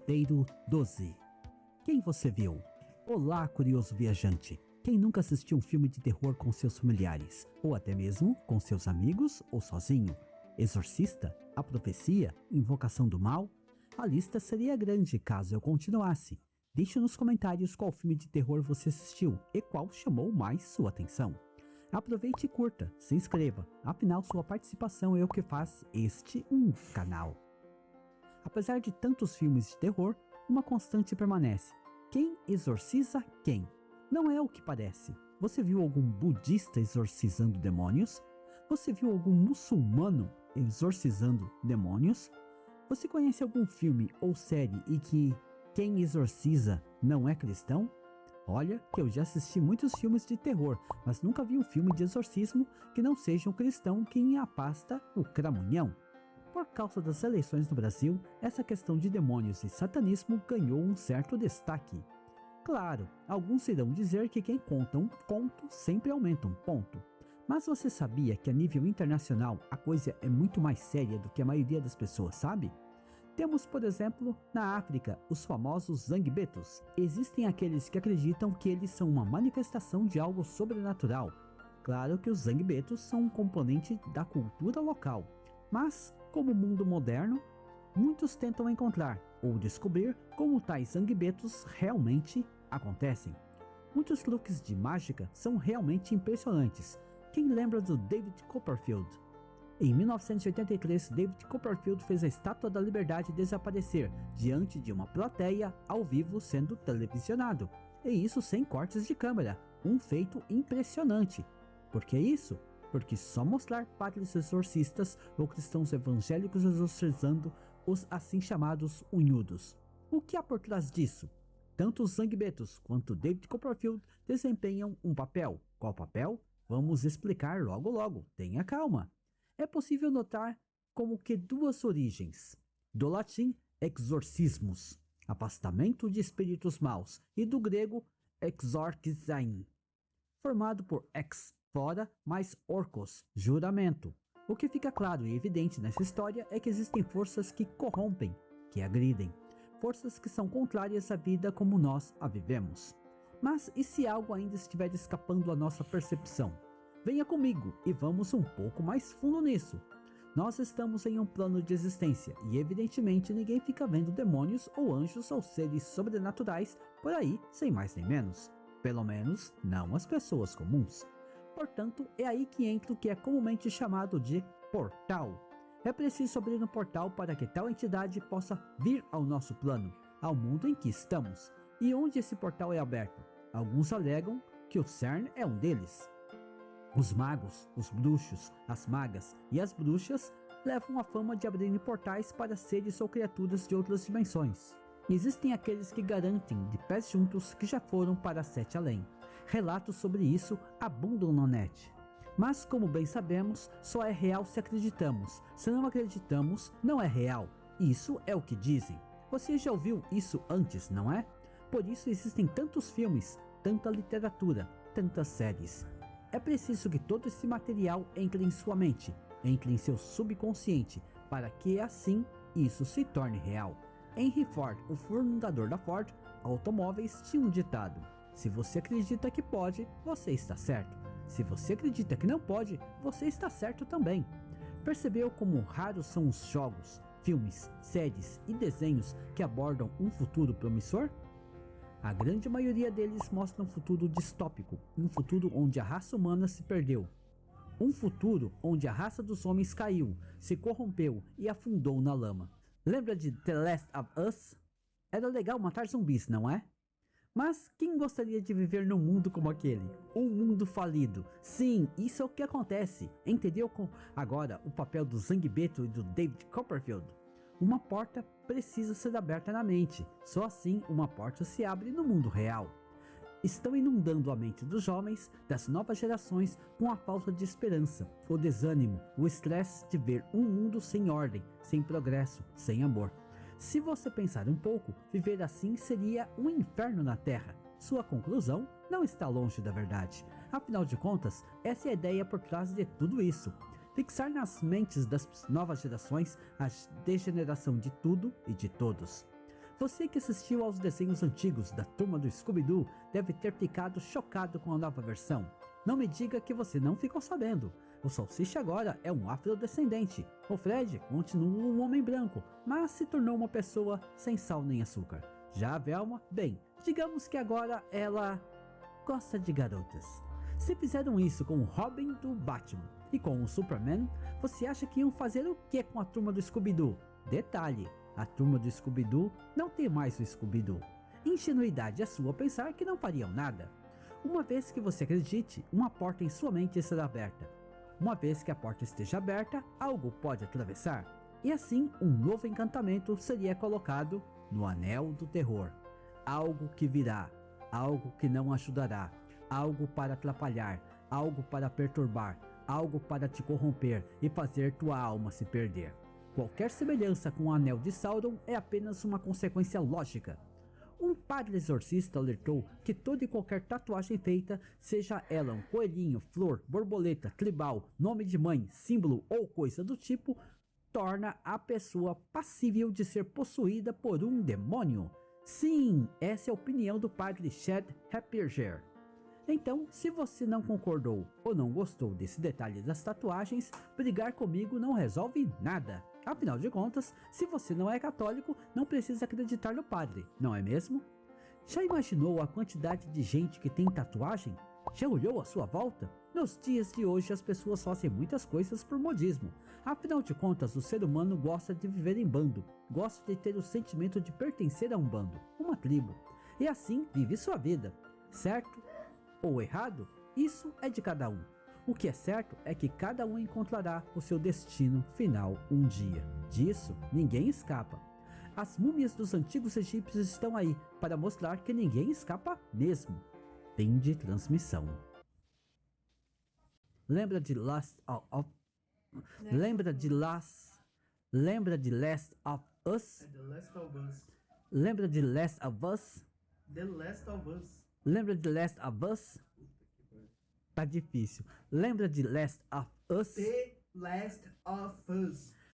Roteiro 12. Quem você viu? Olá, curioso viajante. Quem nunca assistiu um filme de terror com seus familiares? Ou até mesmo com seus amigos ou sozinho? Exorcista? A Profecia? Invocação do Mal? A lista seria grande caso eu continuasse. Deixe nos comentários qual filme de terror você assistiu e qual chamou mais sua atenção. Aproveite e curta, se inscreva, afinal sua participação é o que faz este canal. Apesar de tantos filmes de terror, uma constante permanece: quem exorciza quem? Não é o que parece. Você viu algum budista exorcizando demônios? Você viu algum muçulmano exorcizando demônios? Você conhece algum filme ou série em que quem exorciza não é cristão? Olha que eu já assisti muitos filmes de terror, mas nunca vi um filme de exorcismo que não seja um cristão quem afasta o cramunhão. Por causa das eleições no Brasil, essa questão de demônios e satanismo ganhou um certo destaque. Claro, alguns irão dizer que quem conta um conto sempre aumenta um ponto. Mas você sabia que a nível internacional a coisa é muito mais séria do que a maioria das pessoas sabe? Temos, por exemplo, na África, os famosos Zangbetos. Existem aqueles que acreditam que eles são uma manifestação de algo sobrenatural. Claro que os Zangbetos são um componente da cultura local, mas, como o mundo moderno, muitos tentam encontrar ou descobrir como tais Zangbetos realmente acontecem. Muitos truques de mágica são realmente impressionantes. Quem lembra do David Copperfield? Em 1983, David Copperfield fez a Estátua da Liberdade desaparecer diante de uma plateia ao vivo sendo televisionado. E isso sem cortes de câmera, um feito impressionante. Por que isso? Porque só mostrar padres exorcistas ou cristãos evangélicos exorcizando os assim chamados unhudos. O que há por trás disso? Tanto os Zangbetos quanto David Copperfield desempenham um papel. Qual papel? Vamos explicar logo logo, tenha calma. É possível notar como que duas origens, do latim exorcismus, afastamento de espíritos maus, e do grego exorkizein, formado por ex, fora, mais orkos, juramento. O que fica claro e evidente nessa história é que existem forças que corrompem, que agridem, forças que são contrárias à vida como nós a vivemos. Mas e se algo ainda estiver escapando à nossa percepção? Venha comigo e vamos um pouco mais fundo nisso. Nós estamos em um plano de existência e evidentemente ninguém fica vendo demônios ou anjos ou seres sobrenaturais por aí sem mais nem menos. Pelo menos não as pessoas comuns. Portanto, é aí que entra o que é comumente chamado de portal. É preciso abrir um portal para que tal entidade possa vir ao nosso plano, ao mundo em que estamos. E onde esse portal é aberto? Alguns alegam que o CERN é um deles. Os magos, os bruxos, as magas e as bruxas levam a fama de abrirem portais para seres ou criaturas de outras dimensões. Existem aqueles que garantem de pés juntos que já foram para Sete Além. Relatos sobre isso abundam na net. Mas como bem sabemos, só é real se acreditamos. Se não acreditamos, não é real. Isso é o que dizem. Você já ouviu isso antes, não é? Por isso existem tantos filmes, tanta literatura, tantas séries. É preciso que todo esse material entre em sua mente, entre em seu subconsciente, para que assim isso se torne real. Henry Ford, o fundador da Ford Automóveis, tinha um ditado: se você acredita que pode, você está certo. Se você acredita que não pode, você está certo também. Percebeu como raros são os jogos, filmes, séries e desenhos que abordam um futuro promissor? A grande maioria deles mostra um futuro distópico, um futuro onde a raça humana se perdeu. Um futuro onde a raça dos homens caiu, se corrompeu e afundou na lama. Lembra de The Last of Us? Era legal matar zumbis, não é? Mas quem gostaria de viver num mundo como aquele? Um mundo falido. Sim, isso é o que acontece. Entendeu agora o papel do Zangbeto e do David Copperfield? Uma porta precisa ser aberta na mente. Só assim uma porta se abre no mundo real. Estão inundando a mente dos jovens, das novas gerações, com a falta de esperança, o desânimo, o estresse de ver um mundo sem ordem, sem progresso, sem amor. Se você pensar um pouco, viver assim seria um inferno na Terra. Sua conclusão não está longe da verdade. Afinal de contas, essa é a ideia por trás de tudo isso. Fixar nas mentes das novas gerações a degeneração de tudo e de todos. Você que assistiu aos desenhos antigos da turma do Scooby-Doo deve ter ficado chocado com a nova versão. Não me diga que você não ficou sabendo. O Salsicha agora é um afrodescendente. O Fred continua um homem branco, mas se tornou uma pessoa sem sal nem açúcar. Já a Velma, bem, digamos que agora ela gosta de garotas. Se fizeram isso com o Robin do Batman e com o Superman, você acha que iam fazer o que com a turma do Scooby-Doo? Detalhe, a turma do Scooby-Doo não tem mais o Scooby-Doo. Ingenuidade é sua pensar que não fariam nada. Uma vez que você acredite, uma porta em sua mente será aberta. Uma vez que a porta esteja aberta, algo pode atravessar. E assim, um novo encantamento seria colocado no Anel do Terror. Algo que virá, algo que não ajudará, algo para atrapalhar, algo para perturbar, algo para te corromper e fazer tua alma se perder. Qualquer semelhança com o Anel de Sauron é apenas uma consequência lógica. Um padre exorcista alertou que toda e qualquer tatuagem feita, seja ela um coelhinho, flor, borboleta, tribal, nome de mãe, símbolo ou coisa do tipo, torna a pessoa passível de ser possuída por um demônio. Sim, essa é a opinião do padre Chad Heppinger. Então, se você não concordou ou não gostou desse detalhe das tatuagens, brigar comigo não resolve nada. Afinal de contas, se você não é católico, não precisa acreditar no padre, não é mesmo? Já imaginou a quantidade de gente que tem tatuagem? Já olhou à sua volta? Nos dias de hoje as pessoas fazem muitas coisas por modismo. Afinal de contas, o ser humano gosta de viver em bando, gosta de ter o sentimento de pertencer a um bando, uma tribo. E assim vive sua vida, certo ou errado? Isso é de cada um. O que é certo é que cada um encontrará o seu destino final um dia. Disso ninguém escapa. As múmias dos antigos egípcios estão aí para mostrar que ninguém escapa mesmo. Fim de transmissão. Lembra de Last of Lembra de Last of Us? The Last of Us. Lembra de Last of Us? The Last of Us. Lembra de Last of Us? Tá difícil. Lembra de Last of Us? The Last of Us.